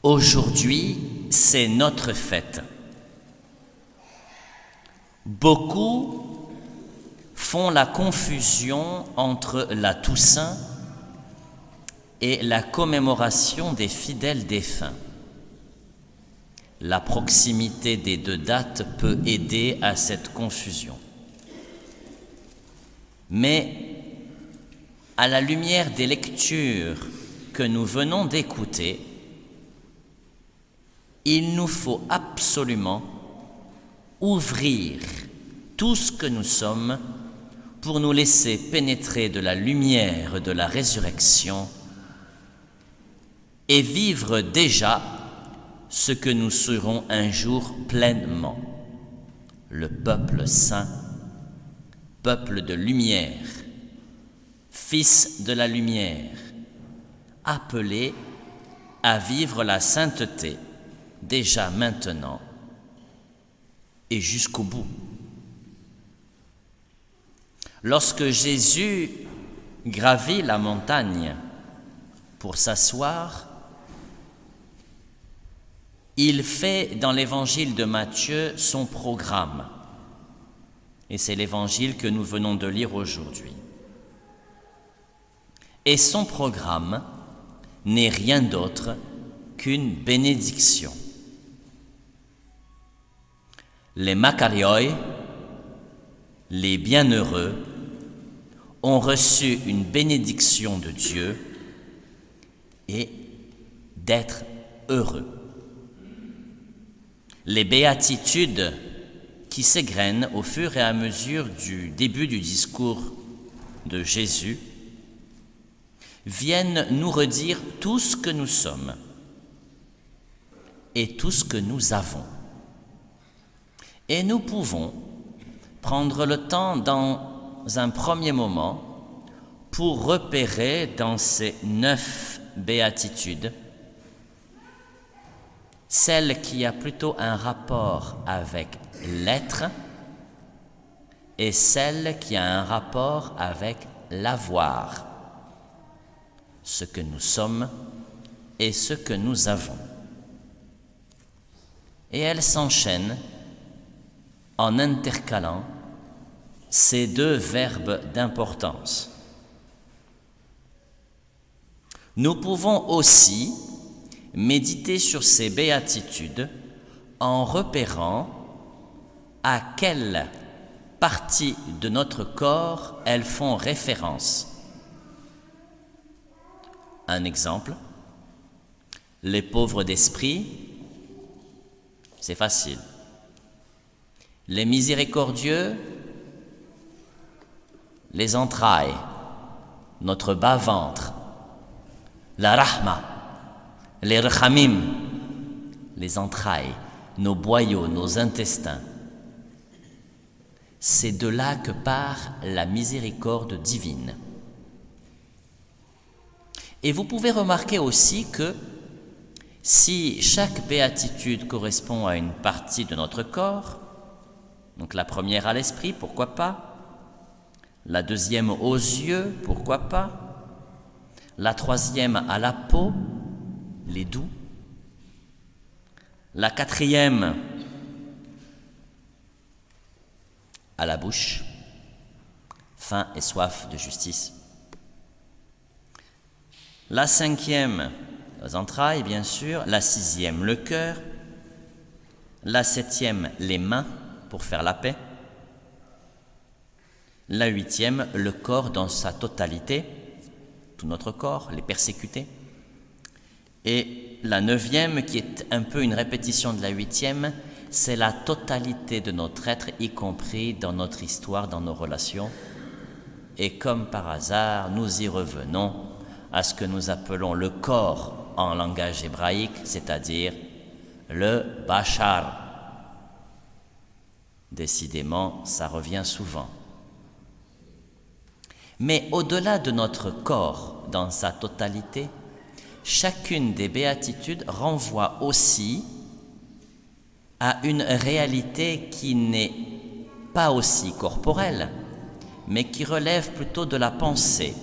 Aujourd'hui, c'est notre fête. Beaucoup font la confusion entre la Toussaint et la commémoration des fidèles défunts. La proximité des deux dates peut aider à cette confusion. Mais à la lumière des lectures que nous venons d'écouter, il nous faut absolument ouvrir tout ce que nous sommes pour nous laisser pénétrer de la lumière de la résurrection et vivre déjà ce que nous serons un jour pleinement, le peuple saint, peuple de lumière, fils de la lumière, appelé à vivre la sainteté déjà maintenant et jusqu'au bout. Lorsque Jésus gravit la montagne pour s'asseoir, il fait dans l'évangile de Matthieu son programme. Et c'est l'évangile que nous venons de lire aujourd'hui. Et son programme n'est rien d'autre qu'une bénédiction. Les Makarioi, les bienheureux, ont reçu une bénédiction de Dieu et d'être heureux. Les béatitudes qui s'égrènent au fur et à mesure du début du discours de Jésus viennent nous redire tout ce que nous sommes et tout ce que nous avons. Et nous pouvons prendre le temps dans un premier moment pour repérer dans ces 9 béatitudes celle qui a plutôt un rapport avec l'être et celle qui a un rapport avec l'avoir, ce que nous sommes et ce que nous avons. Et elles s'enchaînent en intercalant ces 2 verbes d'importance. Nous pouvons aussi méditer sur ces béatitudes en repérant à quelle partie de notre corps elles font référence. Un exemple, les pauvres d'esprit, c'est facile. Les miséricordieux, les entrailles, notre bas-ventre, la rahma, les rachamim, les entrailles, nos boyaux, nos intestins. C'est de là que part la miséricorde divine. Et vous pouvez remarquer aussi que si chaque béatitude correspond à une partie de notre corps, donc la première à l'esprit, pourquoi pas? La deuxième aux yeux, pourquoi pas? La troisième à la peau, les doux. La quatrième à la bouche, faim et soif de justice. La cinquième, aux entrailles bien sûr. La sixième, le cœur. La septième, les mains pour faire la paix. La huitième, le corps dans sa totalité, tout notre corps, les persécutés. Et la neuvième, qui est un peu une répétition de la huitième, c'est la totalité de notre être, y compris dans notre histoire, dans nos relations. Et comme par hasard, nous y revenons à ce que nous appelons le corps en langage hébraïque, c'est-à-dire le bachar. Décidément, ça revient souvent. Mais au-delà de notre corps dans sa totalité, chacune des béatitudes renvoie aussi à une réalité qui n'est pas aussi corporelle, mais qui relève plutôt de la pensée,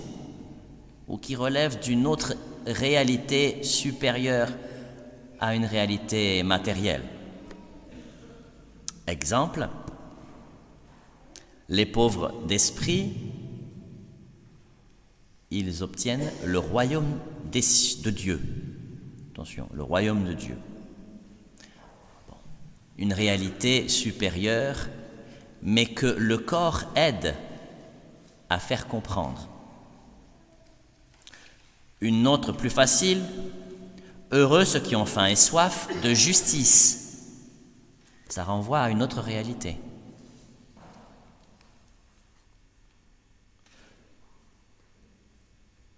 ou qui relève d'une autre réalité supérieure à une réalité matérielle. Exemple, les pauvres d'esprit, ils obtiennent le royaume de Dieu. Attention, le royaume de Dieu. Bon, une réalité supérieure, mais que le corps aide à faire comprendre. Une autre plus facile, heureux ceux qui ont faim et soif de justice. Ça renvoie à une autre réalité.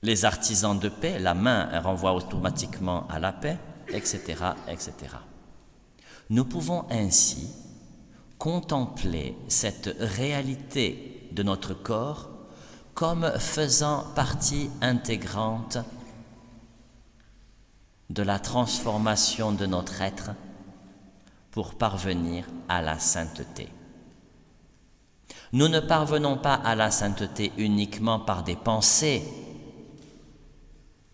Les artisans de paix, la main renvoie automatiquement à la paix, etc., etc. Nous pouvons ainsi contempler cette réalité de notre corps comme faisant partie intégrante de la transformation de notre être pour parvenir à la sainteté. Nous ne parvenons pas à la sainteté uniquement par des pensées,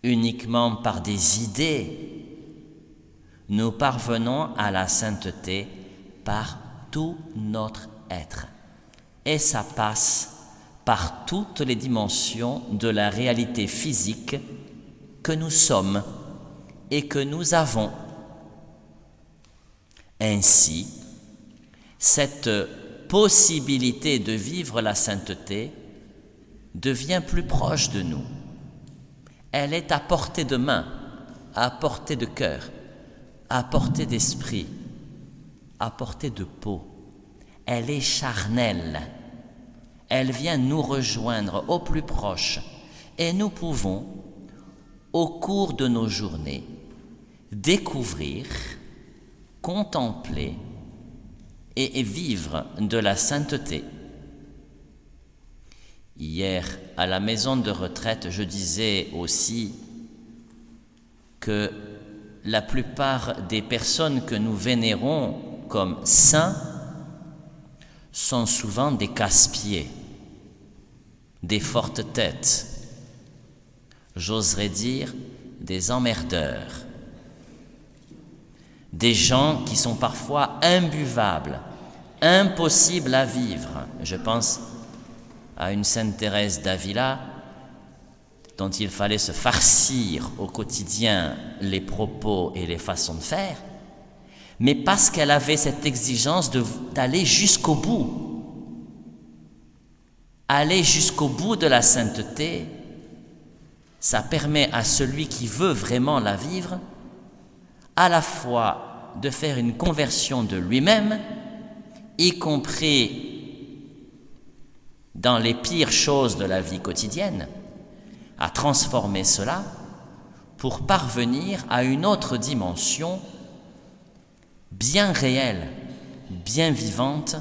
uniquement par des idées. Nous parvenons à la sainteté par tout notre être. Et ça passe par toutes les dimensions de la réalité physique que nous sommes et que nous avons. Ainsi, cette possibilité de vivre la sainteté devient plus proche de nous. Elle est à portée de main, à portée de cœur, à portée d'esprit, à portée de peau. Elle est charnelle. Elle vient nous rejoindre au plus proche et nous pouvons, au cours de nos journées, découvrir, contempler et vivre de la sainteté. Hier, à la maison de retraite, je disais aussi que la plupart des personnes que nous vénérons comme saints sont souvent des casse-pieds, des fortes têtes, j'oserais dire des emmerdeurs, des gens qui sont parfois imbuvables, impossibles à vivre. Je pense à une Sainte Thérèse d'Avila dont il fallait se farcir au quotidien les propos et les façons de faire, mais parce qu'elle avait cette exigence d'aller jusqu'au bout. Aller jusqu'au bout de la sainteté, ça permet à celui qui veut vraiment la vivre, à la fois de faire une conversion de lui-même, y compris dans les pires choses de la vie quotidienne, à transformer cela pour parvenir à une autre dimension bien réelle, bien vivante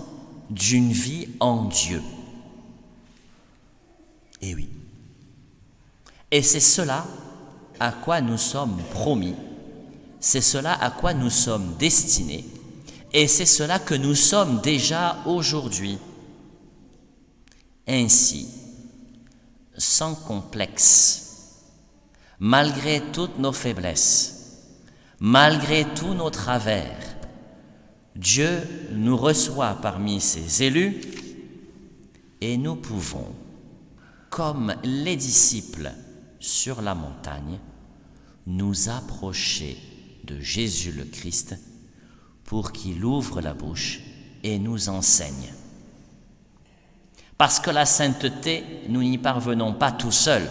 d'une vie en Dieu. Et oui. Et c'est cela à quoi nous sommes promis, c'est cela à quoi nous sommes destinés, et c'est cela que nous sommes déjà aujourd'hui. Ainsi, sans complexe, malgré toutes nos faiblesses, malgré tous nos travers, Dieu nous reçoit parmi ses élus et nous pouvons, comme les disciples sur la montagne, nous approcher de Jésus le Christ pour qu'il ouvre la bouche et nous enseigne. Parce que la sainteté, nous n'y parvenons pas tout seuls.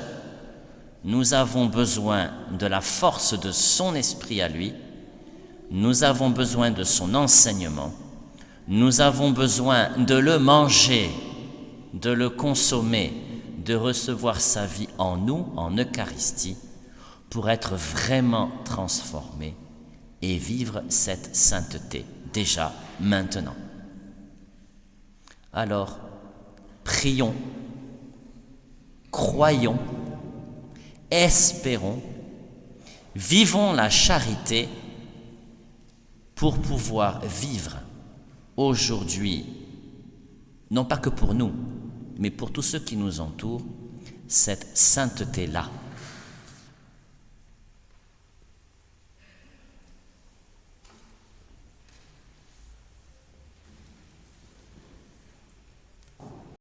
Nous avons besoin de la force de son esprit à lui, nous avons besoin de son enseignement, nous avons besoin de le manger, de le consommer, de recevoir sa vie en nous, en Eucharistie, pour être vraiment transformés et vivre cette sainteté, déjà, maintenant. Alors, prions, croyons, espérons, vivons la charité pour pouvoir vivre aujourd'hui, non pas que pour nous, mais pour tous ceux qui nous entourent, cette sainteté-là.